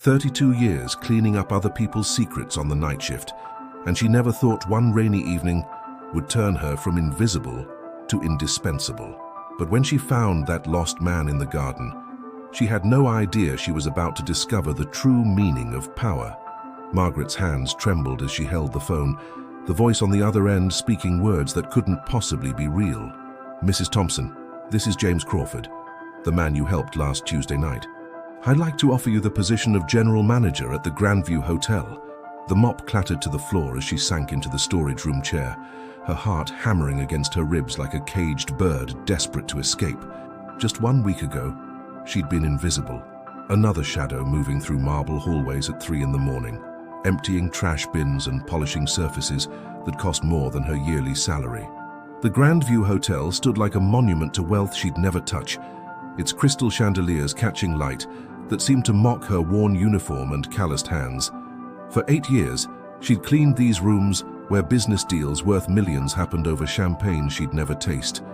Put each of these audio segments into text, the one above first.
32 years cleaning up other people's secrets on the night shift, and she never thought one rainy evening would turn her from invisible to indispensable. But when she found that lost man in the garden, she had no idea she was about to discover the true meaning of power. Margaret's hands trembled as she held the phone, the voice on the other end speaking words that couldn't possibly be real. "Mrs. Thompson, this is James Crawford, the man you helped last Tuesday night. I'd like to offer you the position of general manager at the Grandview Hotel." The mop clattered to the floor as she sank into the storage room chair, her heart hammering against her ribs like a caged bird desperate to escape. Just 1 week ago, she'd been invisible, another shadow moving through marble hallways at 3 in the morning, emptying trash bins and polishing surfaces that cost more than her yearly salary. The Grandview Hotel stood like a monument to wealth she'd never touch, its crystal chandeliers catching light that seemed to mock her worn uniform and calloused hands. For 8 years, she'd cleaned these rooms where business deals worth millions happened over champagne she'd never tasted.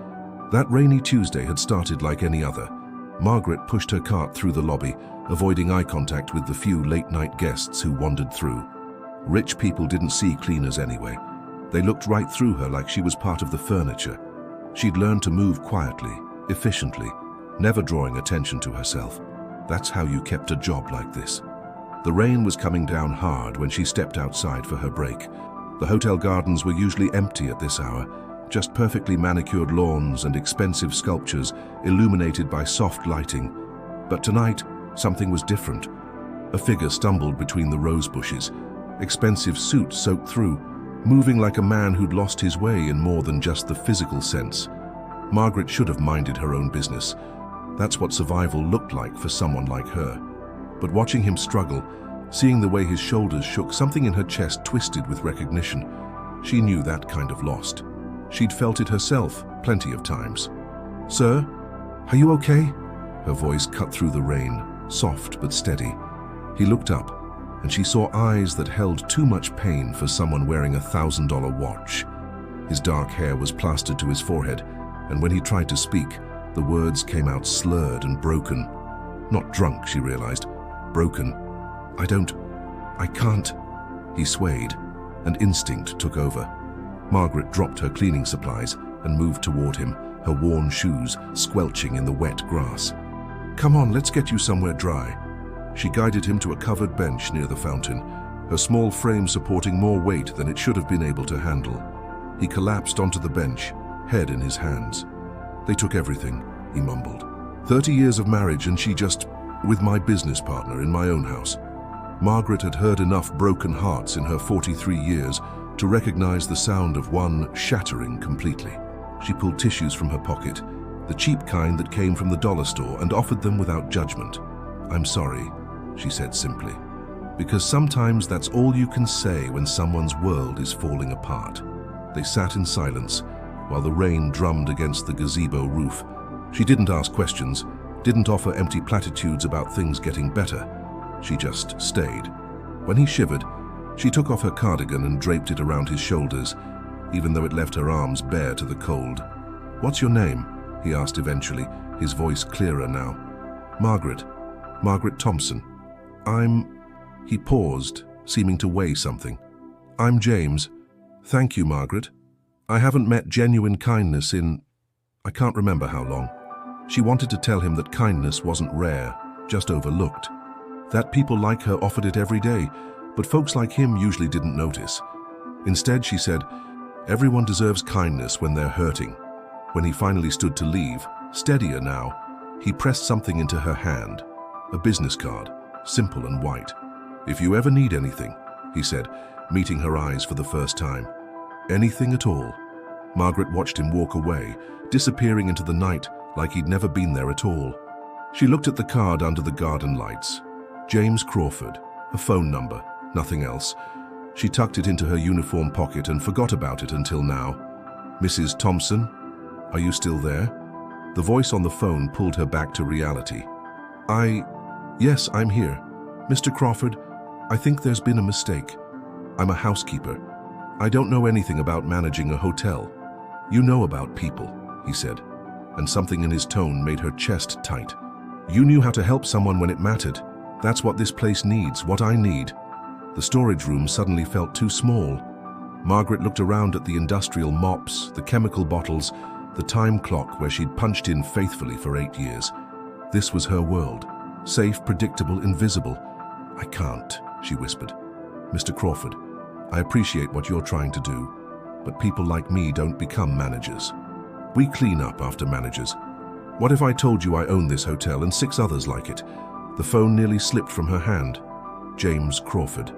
That rainy Tuesday had started like any other. Margaret pushed her cart through the lobby, avoiding eye contact with the few late-night guests who wandered through. Rich people didn't see cleaners anyway. They looked right through her like she was part of the furniture. She'd learned to move quietly, efficiently, never drawing attention to herself. That's how you kept a job like this. The rain was coming down hard when she stepped outside for her break. The hotel gardens were usually empty at this hour, just perfectly manicured lawns and expensive sculptures illuminated by soft lighting. But tonight, something was different. A figure stumbled between the rose bushes, expensive suit soaked through, moving like a man who'd lost his way in more than just the physical sense. Margaret should have minded her own business. That's what survival looked like for someone like her. But watching him struggle, seeing the way his shoulders shook, something in her chest twisted with recognition. She knew that kind of lost. She'd felt it herself plenty of times. "Sir, are you okay?" Her voice cut through the rain, soft but steady. He looked up, and she saw eyes that held too much pain for someone wearing a $1,000 watch. His dark hair was plastered to his forehead, and when he tried to speak, the words came out slurred and broken. Not drunk, she realized. Broken. I can't. He swayed, and instinct took over. Margaret dropped her cleaning supplies and moved toward him, her worn shoes squelching in the wet grass. "Come on, let's get you somewhere dry." She guided him to a covered bench near the fountain, her small frame supporting more weight than it should have been able to handle. He collapsed onto the bench, head in his hands. "They took everything," he mumbled. 30 years of marriage and she just with my business partner in my own house. Margaret had heard enough broken hearts in her 43 years to recognize the sound of one shattering completely. She pulled tissues from her pocket, the cheap kind that came from the dollar store, and offered them without judgment. "I'm sorry," she said simply, because sometimes that's all you can say when someone's world is falling apart. They sat in silence while the rain drummed against the gazebo roof. She didn't ask questions, didn't offer empty platitudes about things getting better. She just stayed. When he shivered, she took off her cardigan and draped it around his shoulders, even though it left her arms bare to the cold. "What's your name?" he asked eventually, his voice clearer now. "Margaret. Margaret Thompson. He paused, seeming to weigh something. "I'm James. Thank you, Margaret. I haven't met genuine kindness in... I can't remember how long." She wanted to tell him that kindness wasn't rare, just overlooked. That people like her offered it every day, but folks like him usually didn't notice. Instead, she said, everyone deserves kindness when they're hurting. When he finally stood to leave, steadier now, he pressed something into her hand, a business card, simple and white. "If you ever need anything," he said, meeting her eyes for the first time. "Anything at all." Margaret watched him walk away, disappearing into the night like he'd never been there at all. She looked at the card under the garden lights. James Crawford, a phone number, nothing else. She tucked it into her uniform pocket and forgot about it until now. "Mrs. Thompson, are you still there?" The voice on the phone pulled her back to reality. Yes, I'm here. Mr. Crawford, I think there's been a mistake. I'm a housekeeper. I don't know anything about managing a hotel." "You know about people," he said, and something in his tone made her chest tight. "You knew how to help someone when it mattered. That's what this place needs, what I need. The storage room suddenly felt too small. Margaret looked around at the industrial mops, the chemical bottles, the time clock where she'd punched in faithfully for 8 years. This was her world. Safe, predictable, invisible. I can't, she whispered. Mr. Crawford, I appreciate what you're trying to do, but people like me don't become managers. We clean up after managers. What if I told you I own this hotel and 6 others like it? The phone nearly slipped from her hand. James Crawford.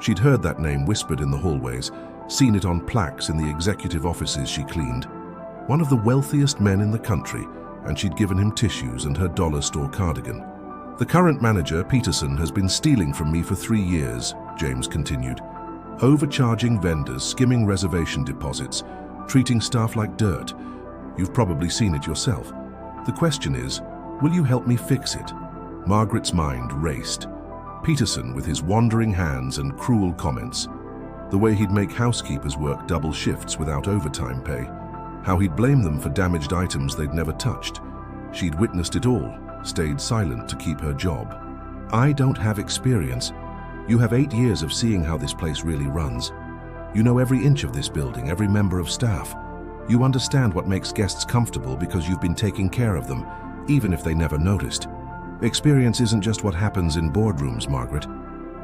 She'd heard that name whispered in the hallways, seen it on plaques in the executive offices she cleaned. One of the wealthiest men in the country, and she'd given him tissues and her dollar store cardigan. The current manager, Peterson, has been stealing from me for 3 years, James continued. Overcharging vendors, skimming reservation deposits, treating staff like dirt. You've probably seen it yourself. The question is, will you help me fix it? Margaret's mind raced. Peterson with his wandering hands and cruel comments. The way he'd make housekeepers work double shifts without overtime pay. How he'd blame them for damaged items they'd never touched. She'd witnessed it all, stayed silent to keep her job. I don't have experience. You have 8 years of seeing how this place really runs. You know every inch of this building, every member of staff. You understand what makes guests comfortable because you've been taking care of them, even if they never noticed. Experience isn't just what happens in boardrooms, Margaret.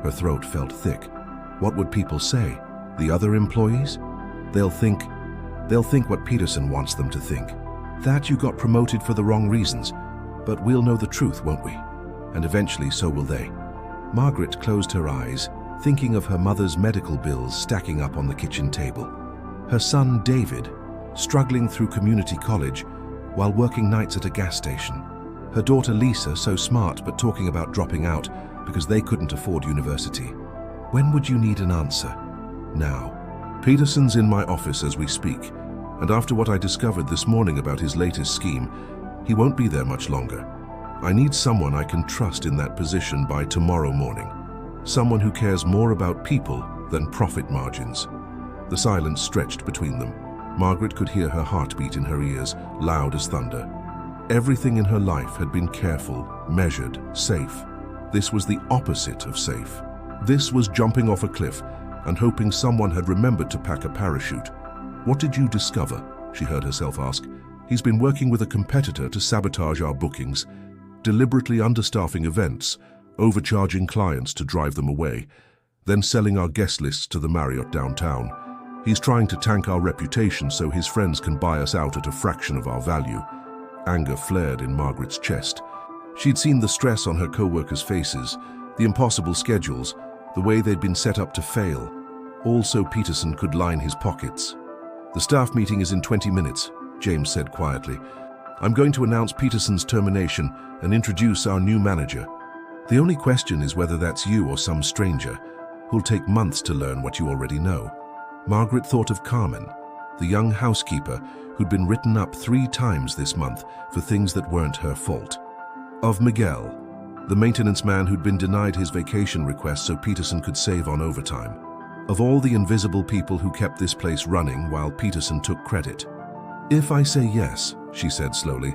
Her throat felt thick. What would people say? The other employees? They'll think what Peterson wants them to think. That you got promoted for the wrong reasons. But we'll know the truth, won't we? And eventually so will they. Margaret closed her eyes, thinking of her mother's medical bills stacking up on the kitchen table. Her son, David, struggling through community college while working nights at a gas station. Her daughter, Lisa, so smart but talking about dropping out because they couldn't afford university. When would you need an answer? Now. Peterson's in my office as we speak, and after what I discovered this morning about his latest scheme, he won't be there much longer. I need someone I can trust in that position by tomorrow morning. Someone who cares more about people than profit margins. The silence stretched between them. Margaret could hear her heartbeat in her ears, loud as thunder. Everything in her life had been careful, measured, safe. This was the opposite of safe. This was jumping off a cliff and hoping someone had remembered to pack a parachute. What did you discover? She heard herself ask. He's been working with a competitor to sabotage our bookings, deliberately understaffing events, overcharging clients to drive them away, then selling our guest lists to the Marriott downtown. He's trying to tank our reputation so his friends can buy us out at a fraction of our value. Anger flared in Margaret's chest. She'd seen the stress on her co-workers' faces, the impossible schedules, the way they'd been set up to fail. All so Peterson could line his pockets. The staff meeting is in 20 minutes, James said quietly. I'm going to announce Peterson's termination and introduce our new manager. The only question is whether that's you or some stranger, who'll take months to learn what you already know. Margaret thought of Carmen, the young housekeeper who'd been written up 3 times this month for things that weren't her fault. Of Miguel, the maintenance man who'd been denied his vacation request so Peterson could save on overtime. Of all the invisible people who kept this place running while Peterson took credit. If I say yes, she said slowly,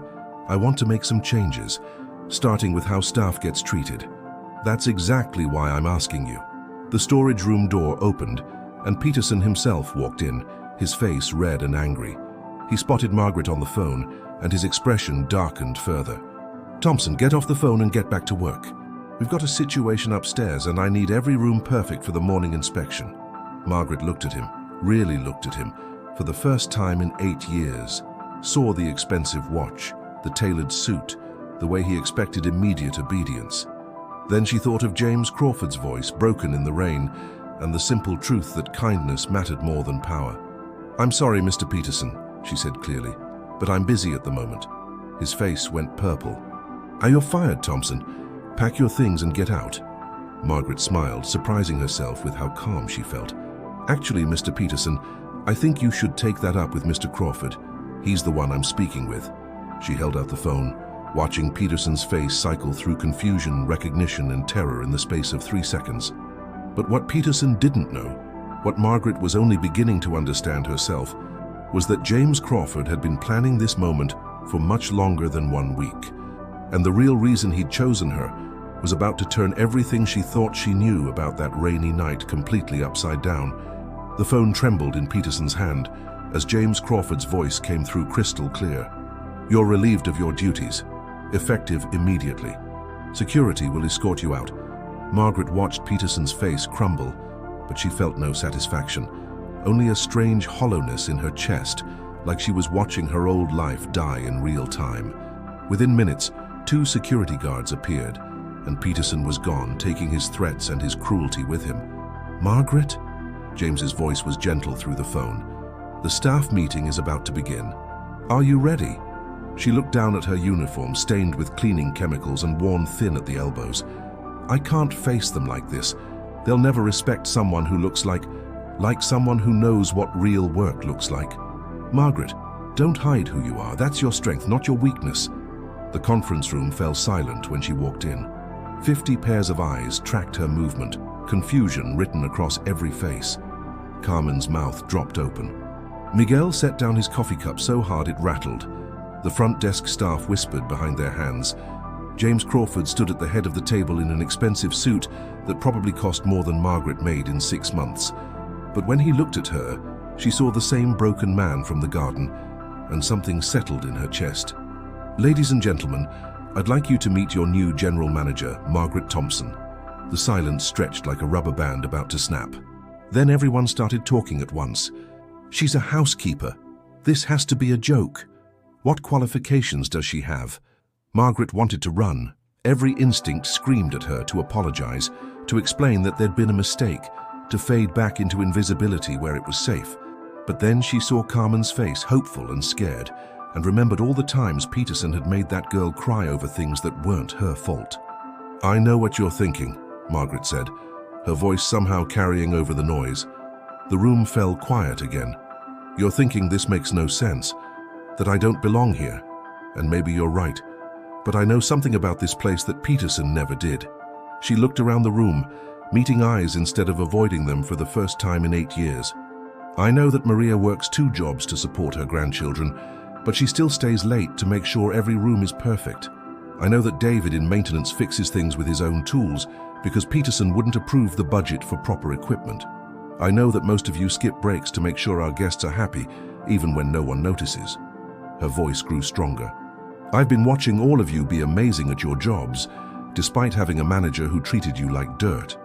I want to make some changes, starting with how staff gets treated. That's exactly why I'm asking you. The storage room door opened, and Peterson himself walked in, his face red and angry. He spotted Margaret on the phone, and his expression darkened further. Thompson, get off the phone and get back to work. We've got a situation upstairs, and I need every room perfect for the morning inspection. Margaret looked at him, really looked at him, for the first time in 8 years, saw the expensive watch, the tailored suit, the way he expected immediate obedience. Then she thought of James Crawford's voice, broken in the rain, and the simple truth that kindness mattered more than power. I'm sorry, Mr. Peterson, she said clearly, but I'm busy at the moment. His face went purple. You're fired, Thompson. Pack your things and get out. Margaret smiled, surprising herself with how calm she felt. Actually, Mr. Peterson, I think you should take that up with Mr. Crawford. He's the one I'm speaking with. She held out the phone, watching Peterson's face cycle through confusion, recognition, and terror in the space of 3 seconds. But what Peterson didn't know, what Margaret was only beginning to understand herself, was that James Crawford had been planning this moment for much longer than 1 week. And the real reason he'd chosen her was about to turn everything she thought she knew about that rainy night completely upside down. The phone trembled in Peterson's hand as James Crawford's voice came through crystal clear. "You're relieved of your duties. Effective immediately. Security will escort you out." Margaret watched Peterson's face crumble, but she felt no satisfaction, only a strange hollowness in her chest, like she was watching her old life die in real time. Within minutes, 2 security guards appeared, and Peterson was gone, taking his threats and his cruelty with him. "Margaret?" James's voice was gentle through the phone. "The staff meeting is about to begin. Are you ready?" She looked down at her uniform, stained with cleaning chemicals and worn thin at the elbows. "I can't face them like this. They'll never respect someone who looks like someone who knows what real work looks like. Margaret, don't hide who you are. That's your strength, not your weakness." The conference room fell silent when she walked in. 50 pairs of eyes tracked her movement, confusion written across every face. Carmen's mouth dropped open. Miguel set down his coffee cup so hard it rattled. The front desk staff whispered behind their hands. James Crawford stood at the head of the table in an expensive suit that probably cost more than Margaret made in 6 months. But when he looked at her, she saw the same broken man from the garden, and something settled in her chest. "Ladies and gentlemen, I'd like you to meet your new general manager, Margaret Thompson." The silence stretched like a rubber band about to snap. Then everyone started talking at once. "She's a housekeeper. This has to be a joke. What qualifications does she have?" Margaret wanted to run. Every instinct screamed at her to apologize, to explain that there'd been a mistake, to fade back into invisibility where it was safe. But then she saw Carmen's face, hopeful and scared, and remembered all the times Peterson had made that girl cry over things that weren't her fault. "I know what you're thinking," Margaret said, her voice somehow carrying over the noise. The room fell quiet again. "You're thinking this makes no sense, that I don't belong here, and maybe you're right. But I know something about this place that Peterson never did." She looked around the room, meeting eyes instead of avoiding them for the first time in 8 years. "I know that Maria works 2 jobs to support her grandchildren, but she still stays late to make sure every room is perfect. I know that David in maintenance fixes things with his own tools because Peterson wouldn't approve the budget for proper equipment. I know that most of you skip breaks to make sure our guests are happy, even when no one notices." Her voice grew stronger. "I've been watching all of you be amazing at your jobs, despite having a manager who treated you like dirt.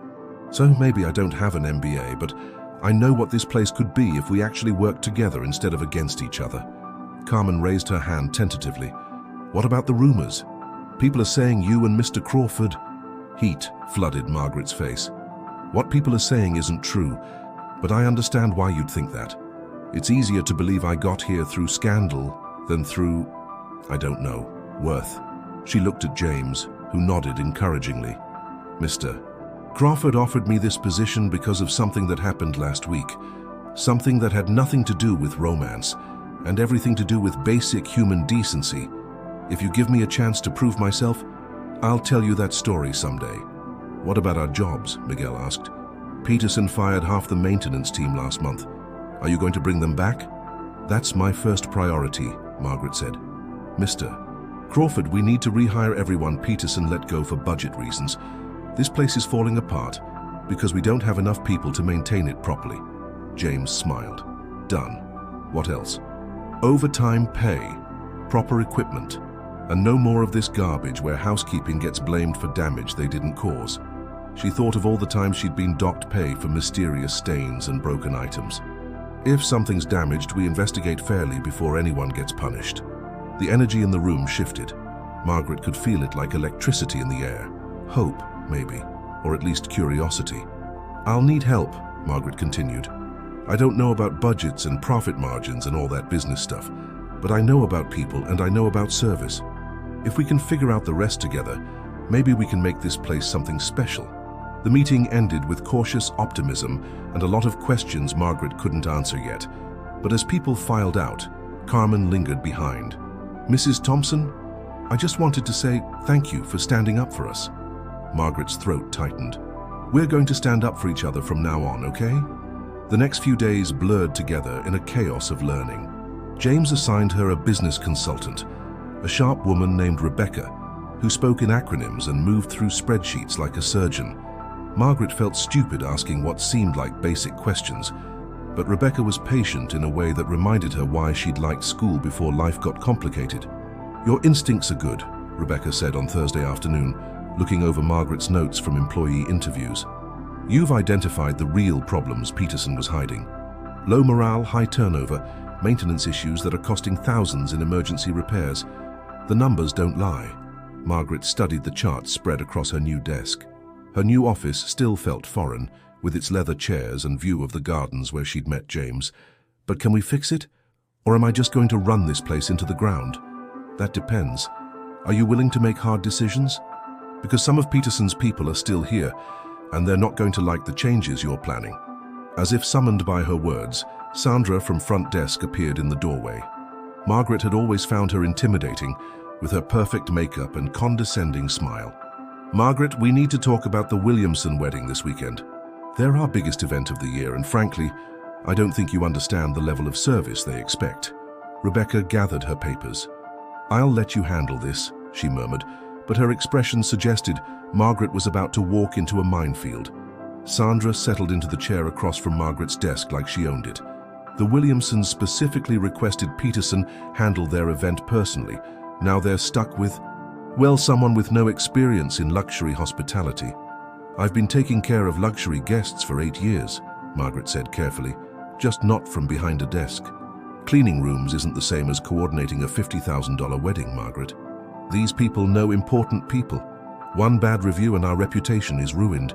So maybe I don't have an MBA, but I know what this place could be if we actually worked together instead of against each other." Carmen raised her hand tentatively. "What about the rumors? People are saying you and Mr. Crawford—" Heat flooded Margaret's face. "What people are saying isn't true, but I understand why you'd think that. It's easier to believe I got here through scandal than through, I don't know, worth." She looked at James, who nodded encouragingly. "Mr. Crawford offered me this position because of something that happened last week. Something that had nothing to do with romance, and everything to do with basic human decency. If you give me a chance to prove myself, I'll tell you that story someday." "What about our jobs?" Miguel asked. "Peterson fired half the maintenance team last month. Are you going to bring them back?" "That's my first priority," Margaret said. "Mr. Crawford, we need to rehire everyone Peterson let go for budget reasons. This place is falling apart because we don't have enough people to maintain it properly." James smiled. "Done. What else?" "Overtime pay, proper equipment, and no more of this garbage where housekeeping gets blamed for damage they didn't cause." She thought of all the times she'd been docked pay for mysterious stains and broken items. "If something's damaged, we investigate fairly before anyone gets punished." The energy in the room shifted. Margaret could feel it like electricity in the air. Hope, maybe, or at least curiosity. "I'll need help," Margaret continued. "I don't know about budgets and profit margins and all that business stuff, but I know about people and I know about service. If we can figure out the rest together, maybe we can make this place something special." The meeting ended with cautious optimism and a lot of questions Margaret couldn't answer yet. But as people filed out, Carmen lingered behind. "Mrs. Thompson, I just wanted to say thank you for standing up for us." Margaret's throat tightened. "We're going to stand up for each other from now on, okay?" The next few days blurred together in a chaos of learning. James assigned her a business consultant, a sharp woman named Rebecca, who spoke in acronyms and moved through spreadsheets like a surgeon. Margaret felt stupid asking what seemed like basic questions, but Rebecca was patient in a way that reminded her why she'd liked school before life got complicated. "Your instincts are good," Rebecca said on Thursday afternoon, looking over Margaret's notes from employee interviews. "You've identified the real problems Peterson was hiding. Low morale, high turnover, maintenance issues that are costing thousands in emergency repairs. The numbers don't lie." Margaret studied the charts spread across her new desk. Her new office still felt foreign, with its leather chairs and view of the gardens where she'd met James. "But can we fix it? Or am I just going to run this place into the ground?" "That depends. Are you willing to make hard decisions? Because some of Peterson's people are still here, and they're not going to like the changes you're planning." As if summoned by her words, Sandra from front desk appeared in the doorway. Margaret had always found her intimidating, with her perfect makeup and condescending smile. "Margaret, we need to talk about the Williamson wedding this weekend. They're our biggest event of the year, and frankly, I don't think you understand the level of service they expect." Rebecca gathered her papers. "I'll let you handle this," she murmured, but her expression suggested Margaret was about to walk into a minefield. Sandra settled into the chair across from Margaret's desk like she owned it. The Williamsons specifically requested Peterson handle their event personally. Now they're stuck with, well, someone with no experience in luxury hospitality. "I've been taking care of luxury guests for 8 years, Margaret said carefully, "just not from behind a desk. Cleaning rooms isn't the same as coordinating a $50,000 wedding, Margaret. These people know important people. One bad review and our reputation is ruined."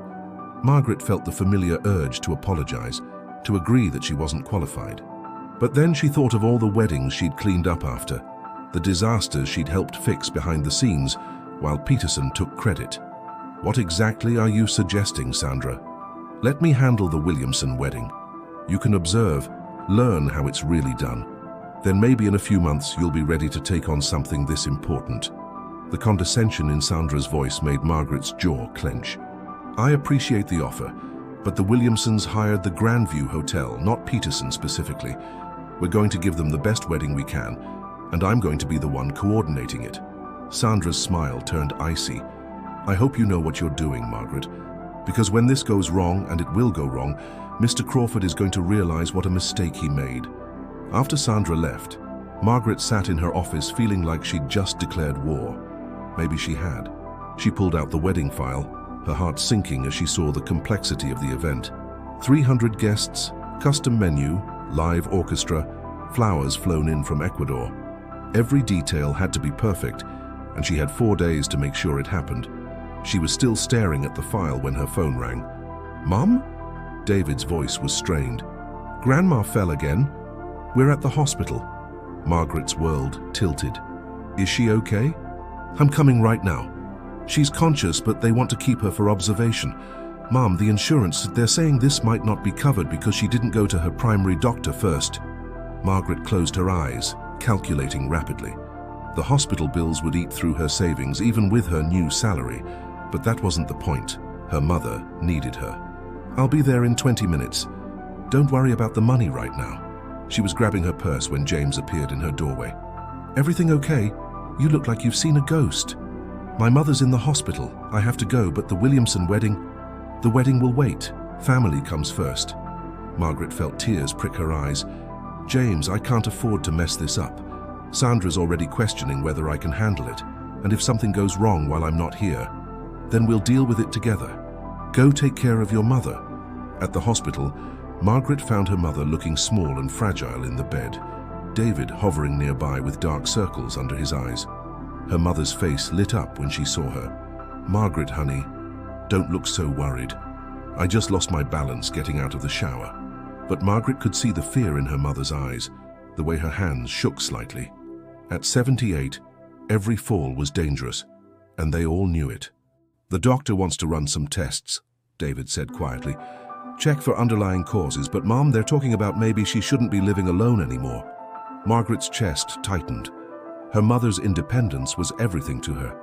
Margaret felt the familiar urge to apologize, to agree that she wasn't qualified. But then she thought of all the weddings she'd cleaned up after, the disasters she'd helped fix behind the scenes, while Peterson took credit. "What exactly are you suggesting, Sandra?" "Let me handle the Williamson wedding. You can observe, learn how it's really done. Then maybe in a few months you'll be ready to take on something this important." The condescension in Sandra's voice made Margaret's jaw clench. "I appreciate the offer, but the Williamsons hired the Grandview Hotel, not Peterson specifically. We're going to give them the best wedding we can, and I'm going to be the one coordinating it." Sandra's smile turned icy. "I hope you know what you're doing, Margaret, because when this goes wrong, and it will go wrong, Mr. Crawford is going to realize what a mistake he made." After Sandra left, Margaret sat in her office feeling like she'd just declared war. Maybe she had. She pulled out the wedding file, her heart sinking as she saw the complexity of the event. 300 guests, custom menu, live orchestra, flowers flown in from Ecuador. Every detail had to be perfect, and she had 4 days to make sure it happened. She was still staring at the file when her phone rang. "Mom?" David's voice was strained. "Grandma fell again. We're at the hospital." Margaret's world tilted. "Is she okay?" "I'm coming right now. She's conscious, but they want to keep her for observation. Mom, the insurance, they're saying this might not be covered because she didn't go to her primary doctor first." Margaret closed her eyes, calculating rapidly. The hospital bills would eat through her savings even with her new salary, but that wasn't the point. Her mother needed her. "I'll be there in 20 minutes. Don't worry about the money right now." She was grabbing her purse when James appeared in her doorway. "Everything okay? You look like you've seen a ghost." "My mother's in the hospital. I have to go, but the Williamson wedding..." "The wedding will wait. Family comes first." Margaret felt tears prick her eyes. "James, I can't afford to mess this up. Sandra's already questioning whether I can handle it, and if something goes wrong while I'm not here, then we'll deal with it together. Go take care of your mother." At the hospital, Margaret found her mother looking small and fragile in the bed, David hovering nearby with dark circles under his eyes. Her mother's face lit up when she saw her. "Margaret, honey, don't look so worried. I just lost my balance getting out of the shower." But Margaret could see the fear in her mother's eyes, the way her hands shook slightly. At 78, every fall was dangerous, and they all knew it. "The doctor wants to run some tests," David said quietly. "Check for underlying causes, but Mom, they're talking about maybe she shouldn't be living alone anymore." Margaret's chest tightened. Her mother's independence was everything to her.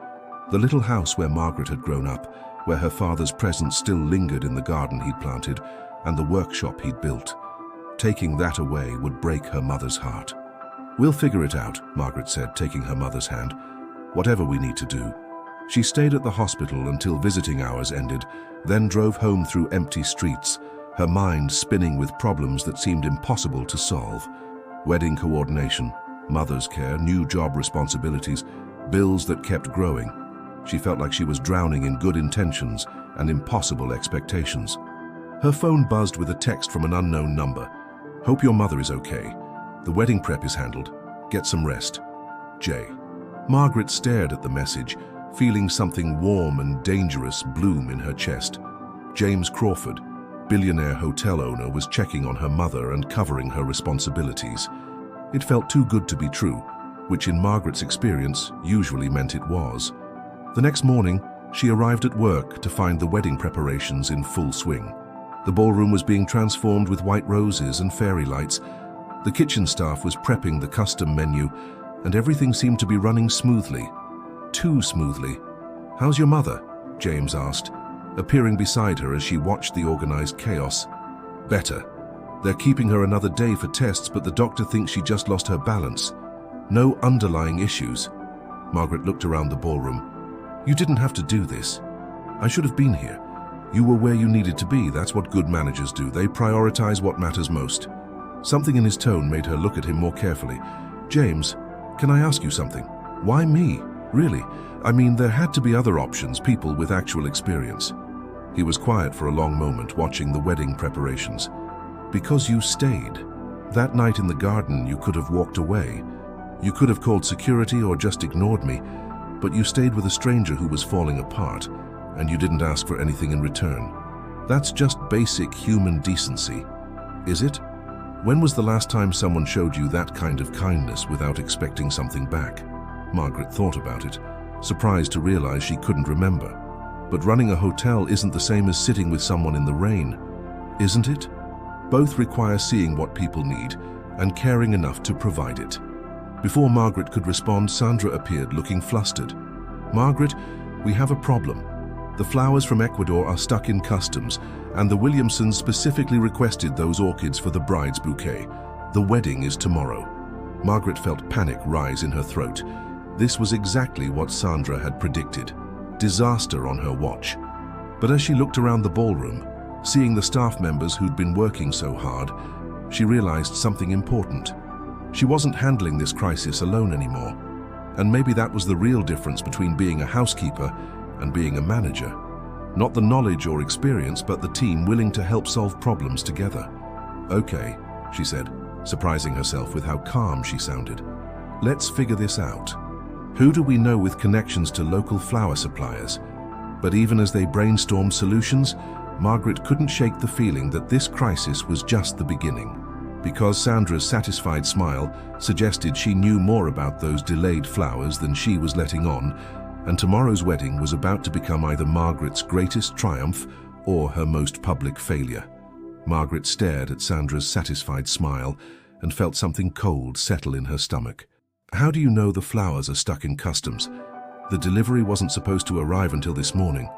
The little house where Margaret had grown up, where her father's presence still lingered in the garden he'd planted, and the workshop he'd built. Taking that away would break her mother's heart. "We'll figure it out," Margaret said, taking her mother's hand. "Whatever we need to do." She stayed at the hospital until visiting hours ended, then drove home through empty streets, her mind spinning with problems that seemed impossible to solve. Wedding coordination, mother's care, new job responsibilities, bills that kept growing. She felt like she was drowning in good intentions and impossible expectations. Her phone buzzed with a text from an unknown number. "Hope your mother is okay. The wedding prep is handled. Get some rest. Jay." Margaret stared at the message, feeling something warm and dangerous bloom in her chest. James Crawford, billionaire hotel owner, was checking on her mother and covering her responsibilities. It felt too good to be true, which in Margaret's experience usually meant it was. The next morning, she arrived at work to find the wedding preparations in full swing. The ballroom was being transformed with white roses and fairy lights. The kitchen staff was prepping the custom menu, and everything seemed to be running smoothly. Too smoothly. "How's your mother?" James asked, appearing beside her as she watched the organized chaos. "Better. They're keeping her another day for tests, but the doctor thinks she just lost her balance. No underlying issues." Margaret looked around the ballroom. "You didn't have to do this. I should have been here. You were where you needed to be. That's what good managers do. They prioritize what matters most." Something in his tone made her look at him more carefully. "James, can I ask you something? Why me? Really? I mean, there had to be other options, people with actual experience." He was quiet for a long moment, watching the wedding preparations. "Because you stayed. That night in the garden, you could have walked away. You could have called security or just ignored me, but you stayed with a stranger who was falling apart, and you didn't ask for anything in return. That's just basic human decency. Is it? When was the last time someone showed you that kind of kindness without expecting something back?" Margaret thought about it, surprised to realize she couldn't remember. But running a hotel isn't the same as sitting with someone in the rain, isn't it? Both require seeing what people need and caring enough to provide it. Before Margaret could respond, Sandra appeared, looking flustered. "Margaret, we have a problem. The flowers from Ecuador are stuck in customs, and the Williamsons specifically requested those orchids for the bride's bouquet. The wedding is tomorrow." Margaret felt panic rise in her throat. This was exactly what Sandra had predicted. Disaster on her watch. But as she looked around the ballroom, seeing the staff members who'd been working so hard, she realized something important. She wasn't handling this crisis alone anymore. And maybe that was the real difference between being a housekeeper and being a manager. Not the knowledge or experience, but the team willing to help solve problems together. "Okay," she said, surprising herself with how calm she sounded. "Let's figure this out. Who do we know with connections to local flower suppliers?" But even as they brainstormed solutions, Margaret couldn't shake the feeling that this crisis was just the beginning. Because Sandra's satisfied smile suggested she knew more about those delayed flowers than she was letting on, and tomorrow's wedding was about to become either Margaret's greatest triumph or her most public failure. Margaret stared at Sandra's satisfied smile and felt something cold settle in her stomach. "How do you know the flowers are stuck in customs? The delivery wasn't supposed to arrive until this morning."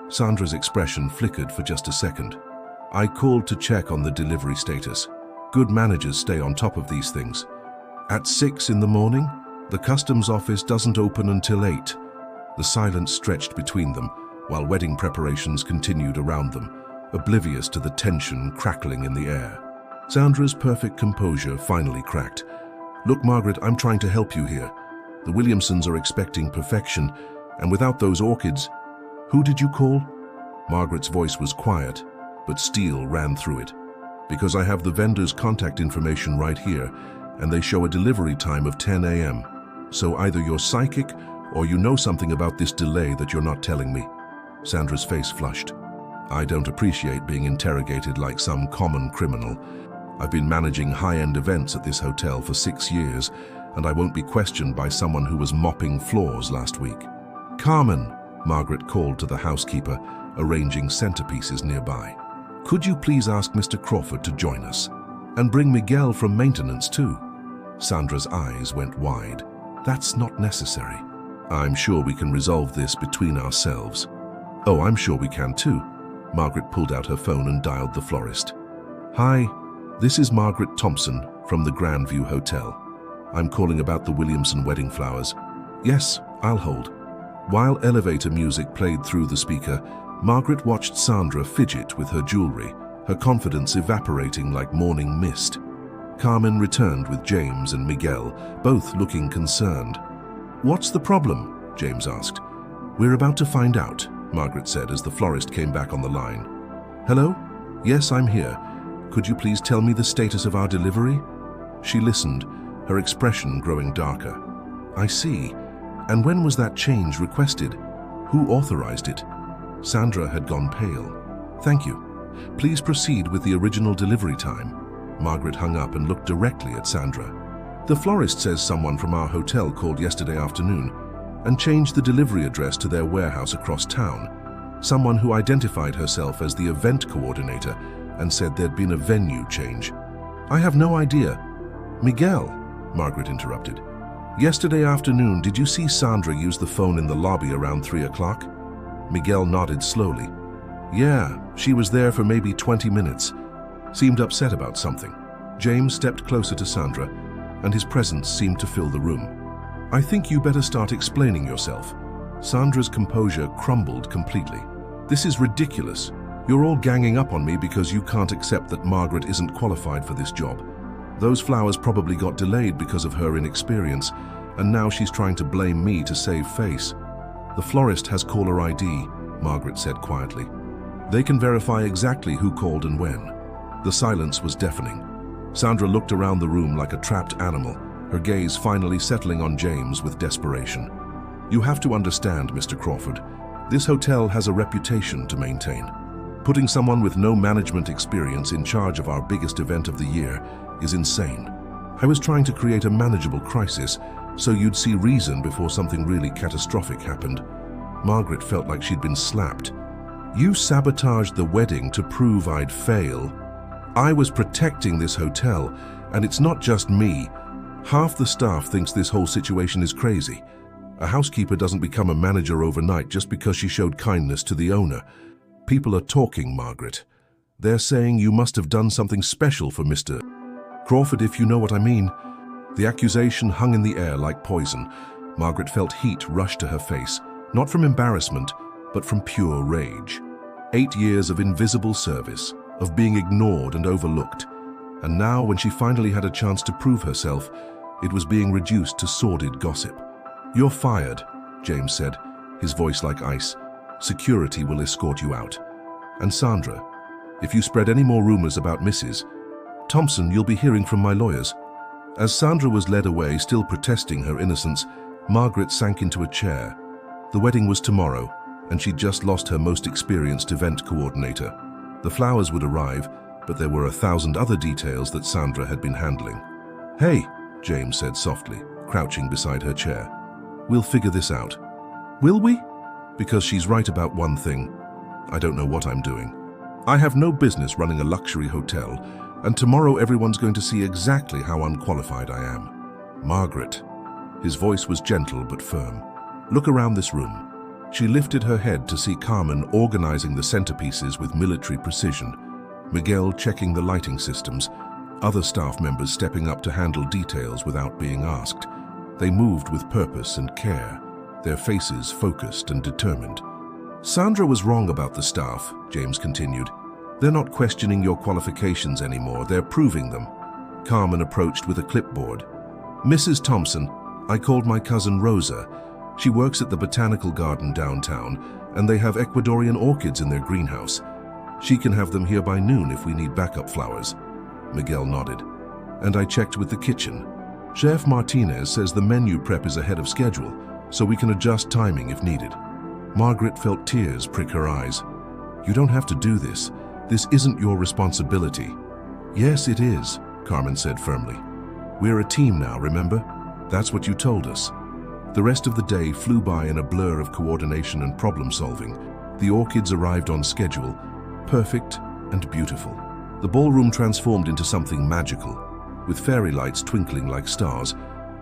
Sandra's expression flickered for just a second. "I called to check on the delivery status. Good managers stay on top of these things. At 6 in the morning? The customs office doesn't open until 8. The silence stretched between them, while wedding preparations continued around them, oblivious to the tension crackling in the air. Sandra's perfect composure finally cracked. "Look, Margaret, I'm trying to help you here. The Williamsons are expecting perfection, and without those orchids..." "Who did you call?" Margaret's voice was quiet, but steel ran through it. "Because I have the vendor's contact information right here, and they show a delivery time of 10 a.m. So either you're psychic or you know something about this delay that you're not telling me." Sandra's face flushed. "I don't appreciate being interrogated like some common criminal. I've been managing high-end events at this hotel for 6 years, and I won't be questioned by someone who was mopping floors last week." "Carmen," Margaret called to the housekeeper, arranging centerpieces nearby. "Could you please ask Mr. Crawford to join us? And bring Miguel from maintenance too." Sandra's eyes went wide. "That's not necessary. I'm sure we can resolve this between ourselves." "Oh, I'm sure we can too." Margaret pulled out her phone and dialed the florist. "Hi, this is Margaret Thompson from the Grandview Hotel. I'm calling about the Williamson wedding flowers." "Yes, I'll hold." While elevator music played through the speaker, Margaret watched Sandra fidget with her jewelry, her confidence evaporating like morning mist. Carmen returned with James and Miguel, both looking concerned. "What's the problem?" James asked. "We're about to find out," Margaret said as the florist came back on the line. "Hello? Yes, I'm here. Could you please tell me the status of our delivery?" She listened, her expression growing darker. "I see. And when was that change requested? Who authorized it?" Sandra had gone pale. "Thank you. Please proceed with the original delivery time." Margaret hung up and looked directly at Sandra. "The florist says someone from our hotel called yesterday afternoon and changed the delivery address to their warehouse across town. Someone who identified herself as the event coordinator and said there'd been a venue change." "I have no idea." "Miguel," Margaret interrupted. "Yesterday afternoon, did you see Sandra use the phone in the lobby around 3 o'clock? Miguel nodded slowly. "Yeah, she was there for maybe 20 minutes. Seemed upset about something." James stepped closer to Sandra, and his presence seemed to fill the room. "I think you better start explaining yourself." Sandra's composure crumbled completely. "This is ridiculous. You're all ganging up on me because you can't accept that Margaret isn't qualified for this job. Those flowers probably got delayed because of her inexperience, and now she's trying to blame me to save face." "The florist has caller ID," Margaret said quietly. "They can verify exactly who called and when." The silence was deafening. Sandra looked around the room like a trapped animal, her gaze finally settling on James with desperation. "You have to understand, Mr. Crawford, this hotel has a reputation to maintain. Putting someone with no management experience in charge of our biggest event of the year is insane. I was trying to create a manageable crisis so you'd see reason before something really catastrophic happened." Margaret felt like she'd been slapped. "You sabotaged the wedding to prove I'd fail. I was protecting this hotel, and it's not just me. Half the staff thinks this whole situation is crazy. A housekeeper doesn't become a manager overnight just because she showed kindness to the owner. People are talking, Margaret. They're saying you must have done something special for Mr. Crawford, if you know what I mean." The accusation hung in the air like poison. Margaret felt heat rush to her face, not from embarrassment, but from pure rage. 8 years of invisible service, of being ignored and overlooked. And now, when she finally had a chance to prove herself, it was being reduced to sordid gossip. "You're fired," James said, his voice like ice. "Security will escort you out. And Sandra, if you spread any more rumors about Mrs. Thompson, you'll be hearing from my lawyers." As Sandra was led away, still protesting her innocence, Margaret sank into a chair. The wedding was tomorrow, and she'd just lost her most experienced event coordinator. The flowers would arrive, but there were 1,000 other details that Sandra had been handling. "Hey," James said softly, crouching beside her chair. "We'll figure this out." "Will we?" "Because she's right about one thing. I don't know what I'm doing. I have no business running a luxury hotel, and tomorrow everyone's going to see exactly how unqualified I am." "Margaret." His voice was gentle but firm. "Look around this room." She lifted her head to see Carmen organizing the centerpieces with military precision, Miguel checking the lighting systems, other staff members stepping up to handle details without being asked. They moved with purpose and care, their faces focused and determined. "Sandra was wrong about the staff," James continued. "They're not questioning your qualifications anymore, they're proving them." Carmen approached with a clipboard. "Mrs. Thompson, I called my cousin Rosa. She works at the botanical garden downtown, and they have Ecuadorian orchids in their greenhouse. She can have them here by noon if we need backup flowers." Miguel nodded. "And I checked with the kitchen. Chef Martinez says the menu prep is ahead of schedule, so we can adjust timing if needed." Margaret felt tears prick her eyes. "You don't have to do this. This isn't your responsibility." "Yes, it is," Carmen said firmly. "We're a team now, remember? That's what you told us." The rest of the day flew by in a blur of coordination and problem solving. The orchids arrived on schedule, perfect and beautiful. The ballroom transformed into something magical, with fairy lights twinkling like stars,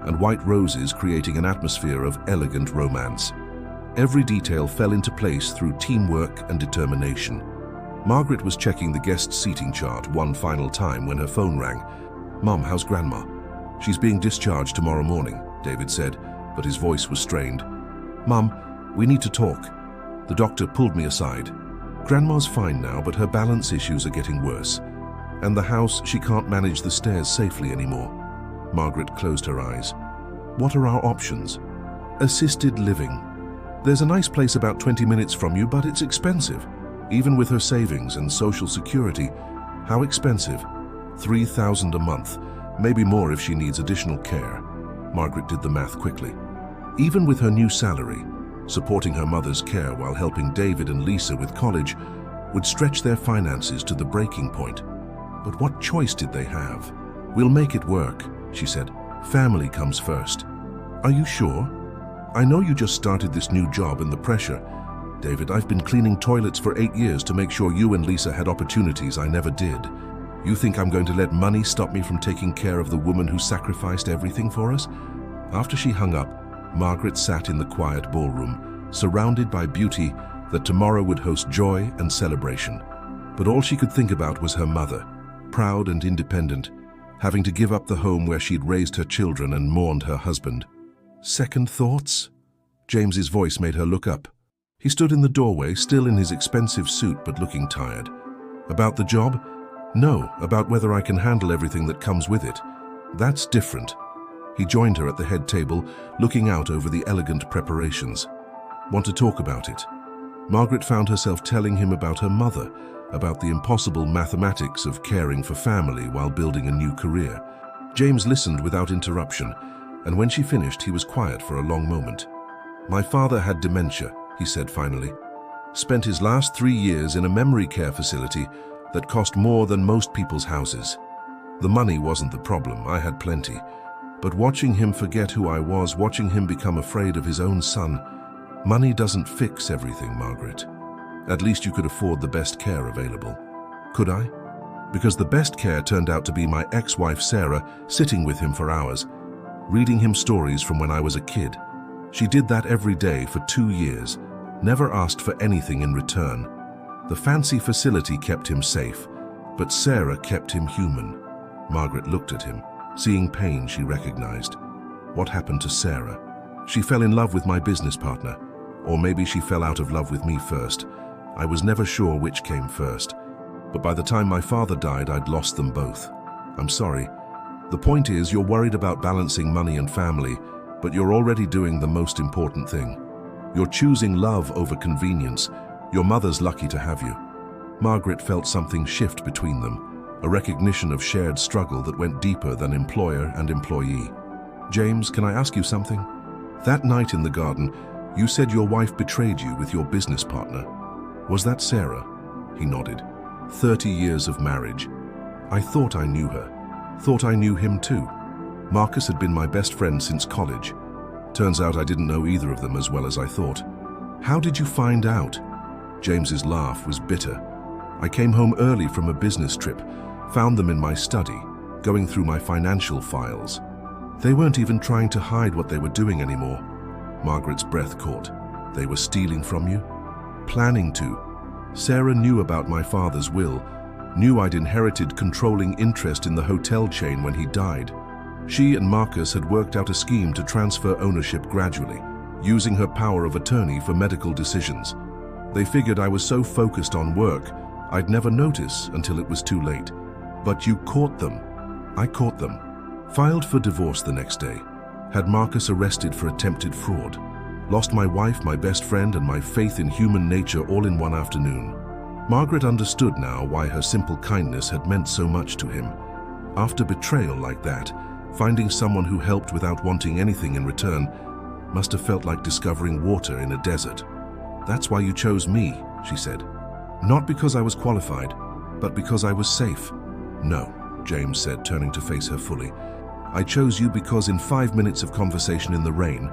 and white roses creating an atmosphere of elegant romance. Every detail fell into place through teamwork and determination. Margaret was checking the guest seating chart one final time when her phone rang. "Mom, how's Grandma?" "She's being discharged tomorrow morning," David said, but his voice was strained. "Mom, "We need to talk." The doctor pulled me aside. "Grandma's fine now, but her balance issues are getting worse. And the house, she can't manage the stairs safely anymore." Margaret closed her eyes. "What are our options?" "Assisted living. There's a nice place about 20 minutes from you, but it's expensive. Even with her savings and social security." "How expensive?" $3,000 a month, maybe more if she needs additional care. Margaret did the math quickly. Even with her new salary, supporting her mother's care while helping David and Lisa with college would stretch their finances to the breaking point. But what choice did they have? "We'll make it work," she said. "Family comes first." "Are you sure? I know you just started this new job and the pressure." "David, I've been cleaning toilets for 8 years to make sure you and Lisa had opportunities I never did. You think I'm going to let money stop me from taking care of the woman who sacrificed everything for us?" After she hung up, Margaret sat in the quiet ballroom, surrounded by beauty that tomorrow would host joy and celebration. But all she could think about was her mother, proud and independent, having to give up the home where she'd raised her children and mourned her husband. "Second thoughts?" James's voice made her look up. He stood in the doorway, still in his expensive suit but looking tired. "About the job?" "No, about whether I can handle everything that comes with it. That's different." He joined her at the head table, looking out over the elegant preparations. "Want to talk about it?" Margaret found herself telling him about her mother, about the impossible mathematics of caring for family while building a new career. James listened without interruption, and when she finished, he was quiet for a long moment. "My father had dementia," he said finally. "Spent his last 3 years in a memory care facility that cost more than most people's houses. The money wasn't the problem, I had plenty. But watching him forget who I was, watching him become afraid of his own son, money doesn't fix everything, Margaret. At least you could afford the best care available." "Could I?" "Because the best care turned out to be my ex-wife Sarah sitting with him for hours, reading him stories from when I was a kid. She did that every day for 2 years, never asked for anything in return. The fancy facility kept him safe, but Sarah kept him human." Margaret looked at him, seeing pain she recognized. "What happened to Sarah?" "She fell in love with my business partner. Or maybe she fell out of love with me first. I was never sure which came first. But by the time my father died, I'd lost them both. I'm sorry. The point is, you're worried about balancing money and family, but you're already doing the most important thing. You're choosing love over convenience. Your mother's lucky to have you." Margaret felt something shift between them, a recognition of shared struggle that went deeper than employer and employee. "James, can I ask you something? That night in the garden, you said your wife betrayed you with your business partner. Was that Sarah?" He nodded. 30 years of marriage. "I thought I knew her. Thought I knew him too. Marcus had been my best friend since college. Turns out I didn't know either of them as well as I thought." "How did you find out?" James's laugh was bitter. "I came home early from a business trip, found them in my study, going through my financial files. They weren't even trying to hide what they were doing anymore." Margaret's breath caught. "They were stealing from you?" "Planning to. Sarah knew about my father's will, knew I'd inherited controlling interest in the hotel chain when he died. She and Marcus had worked out a scheme to transfer ownership gradually, using her power of attorney for medical decisions. They figured I was so focused on work, I'd never notice until it was too late. But you caught them." "I caught them. Filed for divorce the next day. Had Marcus arrested for attempted fraud. Lost my wife, my best friend, and my faith in human nature all in one afternoon." Margaret understood now why her simple kindness had meant so much to him. After betrayal like that, finding someone who helped without wanting anything in return must have felt like discovering water in a desert. "That's why you chose me," she said. "Not because I was qualified, but because I was safe." "No," James said, turning to face her fully. "I chose you because in 5 minutes of conversation in the rain,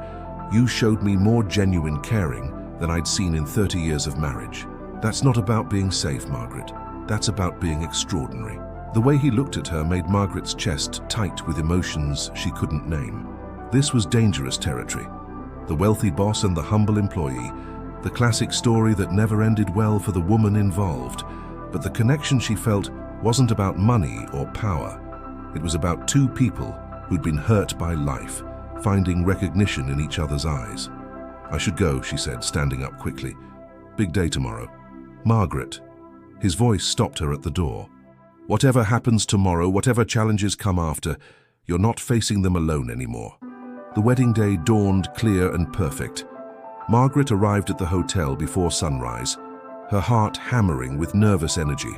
you showed me more genuine caring than I'd seen in 30 years of marriage. That's not about being safe, Margaret. That's about being extraordinary." The way he looked at her made Margaret's chest tight with emotions she couldn't name. This was dangerous territory. The wealthy boss and the humble employee, the classic story that never ended well for the woman involved. But the connection she felt wasn't about money or power. It was about two people who'd been hurt by life, finding recognition in each other's eyes. I should go, she said, standing up quickly. Big day tomorrow. Margaret. His voice stopped her at the door. Whatever happens tomorrow, whatever challenges come after, you're not facing them alone anymore. The wedding day dawned clear and perfect. Margaret arrived at the hotel before sunrise, her heart hammering with nervous energy.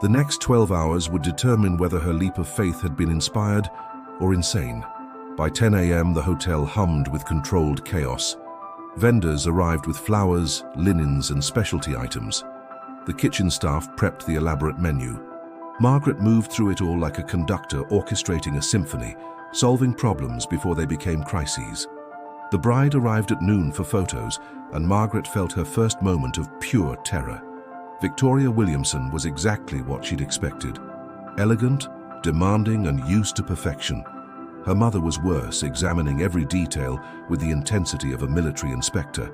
The next 12 hours would determine whether her leap of faith had been inspired or insane. By 10 a.m., the hotel hummed with controlled chaos. Vendors arrived with flowers, linens, and specialty items. The kitchen staff prepped the elaborate menu. Margaret moved through it all like a conductor orchestrating a symphony, solving problems before they became crises. The bride arrived at noon for photos, and Margaret felt her first moment of pure terror. Victoria Williamson was exactly what she'd expected. Elegant, demanding, and used to perfection. Her mother was worse, examining every detail with the intensity of a military inspector.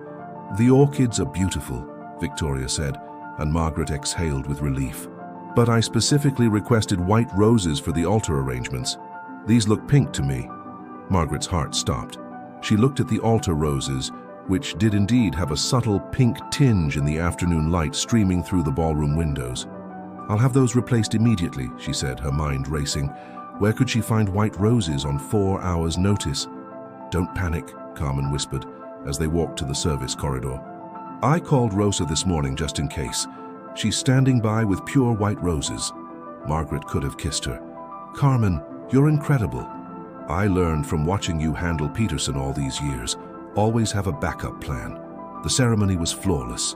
"The orchids are beautiful," Victoria said, and Margaret exhaled with relief. "But I specifically requested white roses for the altar arrangements. These look pink to me." Margaret's heart stopped. She looked at the altar roses, which did indeed have a subtle pink tinge in the afternoon light streaming through the ballroom windows. "I'll have those replaced immediately," she said, her mind racing. Where could she find white roses on 4 hours' notice? "Don't panic," Carmen whispered as they walked to the service corridor. "I called Rosa this morning just in case. She's standing by with pure white roses." Margaret could have kissed her. "Carmen, you're incredible. I learned from watching you handle Peterson all these years. Always have a backup plan." The ceremony was flawless.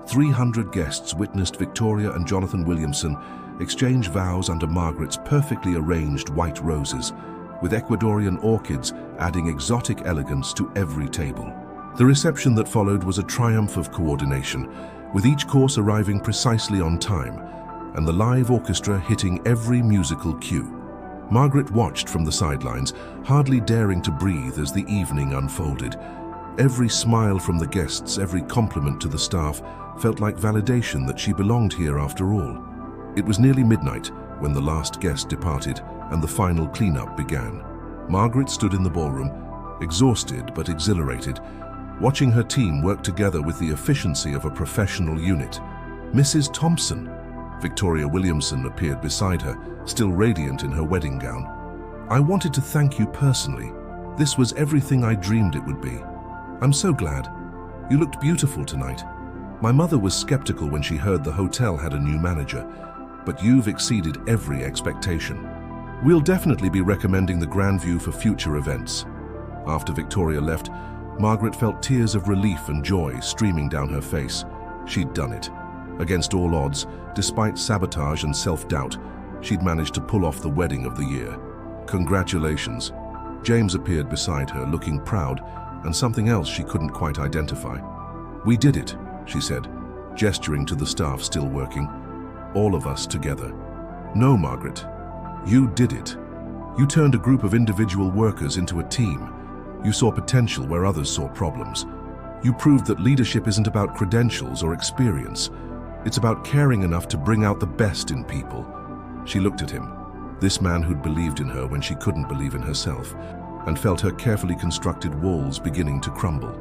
300 guests witnessed Victoria and Jonathan Williamson exchange vows under Margaret's perfectly arranged white roses, with Ecuadorian orchids adding exotic elegance to every table. The reception that followed was a triumph of coordination, with each course arriving precisely on time, and the live orchestra hitting every musical cue. Margaret watched from the sidelines, hardly daring to breathe as the evening unfolded. Every smile from the guests, every compliment to the staff, felt like validation that she belonged here after all. It was nearly midnight when the last guest departed and the final cleanup began. Margaret stood in the ballroom, exhausted but exhilarated, watching her team work together with the efficiency of a professional unit. "Mrs. Thompson." Victoria Williamson appeared beside her, still radiant in her wedding gown. "I wanted to thank you personally. This was everything I dreamed it would be. I'm so glad. You looked beautiful tonight. My mother was skeptical when she heard the hotel had a new manager, but you've exceeded every expectation. We'll definitely be recommending the Grandview for future events." After Victoria left, Margaret felt tears of relief and joy streaming down her face. She'd done it. Against all odds, despite sabotage and self-doubt, she'd managed to pull off the wedding of the year. "Congratulations." James appeared beside her, looking proud, and something else she couldn't quite identify. "We did it," she said, gesturing to the staff still working. "All of us together." "No, Margaret. You did it. You turned a group of individual workers into a team. You saw potential where others saw problems. You proved that leadership isn't about credentials or experience. It's about caring enough to bring out the best in people." She looked at him, this man who'd believed in her when she couldn't believe in herself, and felt her carefully constructed walls beginning to crumble.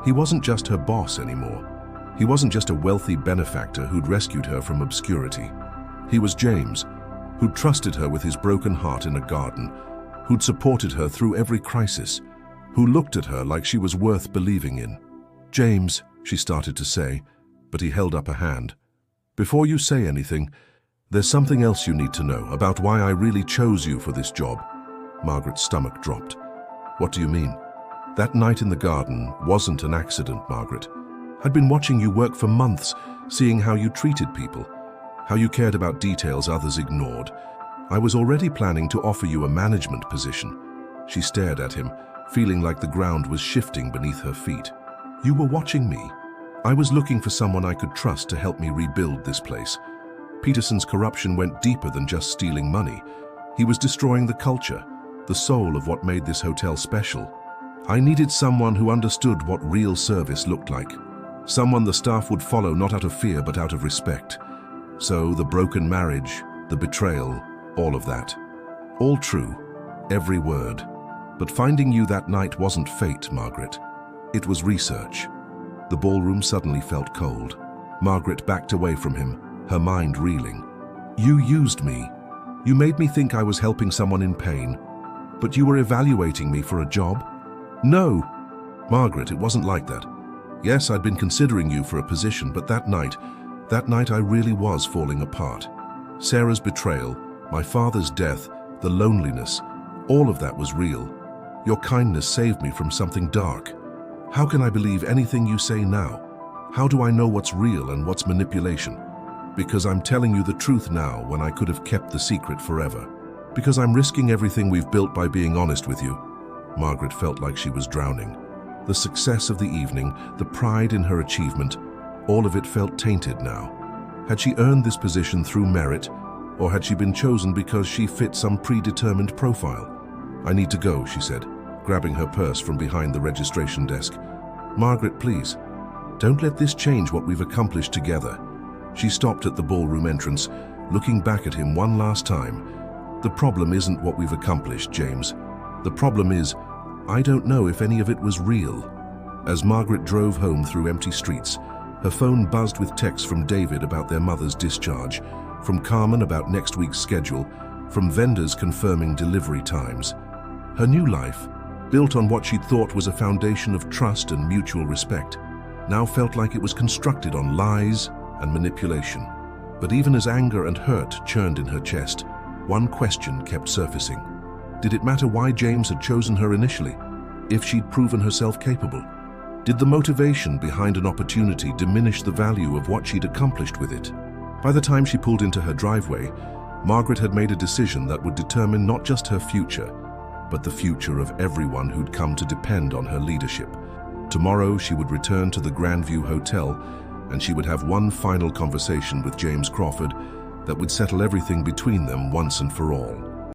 He wasn't just her boss anymore. He wasn't just a wealthy benefactor who'd rescued her from obscurity. He was James, who'd trusted her with his broken heart in a garden, who'd supported her through every crisis, who looked at her like she was worth believing in. "James," she started to say, but he held up a hand. "Before you say anything, there's something else you need to know about why I really chose you for this job." Margaret's stomach dropped. "What do you mean?" "That night in the garden wasn't an accident, Margaret. I'd been watching you work for months, seeing how you treated people, how you cared about details others ignored. I was already planning to offer you a management position." She stared at him, feeling like the ground was shifting beneath her feet. "You were watching me. I was looking for someone I could trust to help me rebuild this place. Peterson's corruption went deeper than just stealing money. He was destroying the culture, the soul of what made this hotel special. I needed someone who understood what real service looked like. Someone the staff would follow not out of fear but out of respect. So the broken marriage, the betrayal, all of that. All true, every word. But finding you that night wasn't fate, Margaret. It was research. The ballroom suddenly felt cold. Margaret backed away from him, her mind reeling. You used me. You made me think I was helping someone in pain. But you were evaluating me for a job? No. Margaret, it wasn't like that. Yes, I'd been considering you for a position, but that night I really was falling apart. Sarah's betrayal, my father's death, the loneliness, all of that was real. Your kindness saved me from something dark. How can I believe anything you say now? How do I know what's real and what's manipulation? Because I'm telling you the truth now when I could have kept the secret forever. Because I'm risking everything we've built by being honest with you. Margaret felt like she was drowning. The success of the evening, the pride in her achievement, all of it felt tainted now. Had she earned this position through merit, or had she been chosen because she fit some predetermined profile? I need to go, she said, grabbing her purse from behind the registration desk. Margaret, please, don't let this change what we've accomplished together. She stopped at the ballroom entrance, looking back at him one last time. The problem isn't what we've accomplished, James. The problem is, I don't know if any of it was real. As Margaret drove home through empty streets, her phone buzzed with texts from David about their mother's discharge, from Carmen about next week's schedule, from vendors confirming delivery times. Her new life, built on what she'd thought was a foundation of trust and mutual respect, now felt like it was constructed on lies and manipulation. But even as anger and hurt churned in her chest, one question kept surfacing. Did it matter why James had chosen her initially, if she'd proven herself capable? Did the motivation behind an opportunity diminish the value of what she'd accomplished with it? By the time she pulled into her driveway, Margaret had made a decision that would determine not just her future, but the future of everyone who'd come to depend on her leadership. Tomorrow she would return to the Grandview Hotel, and she would have one final conversation with James Crawford that would settle everything between them once and for all.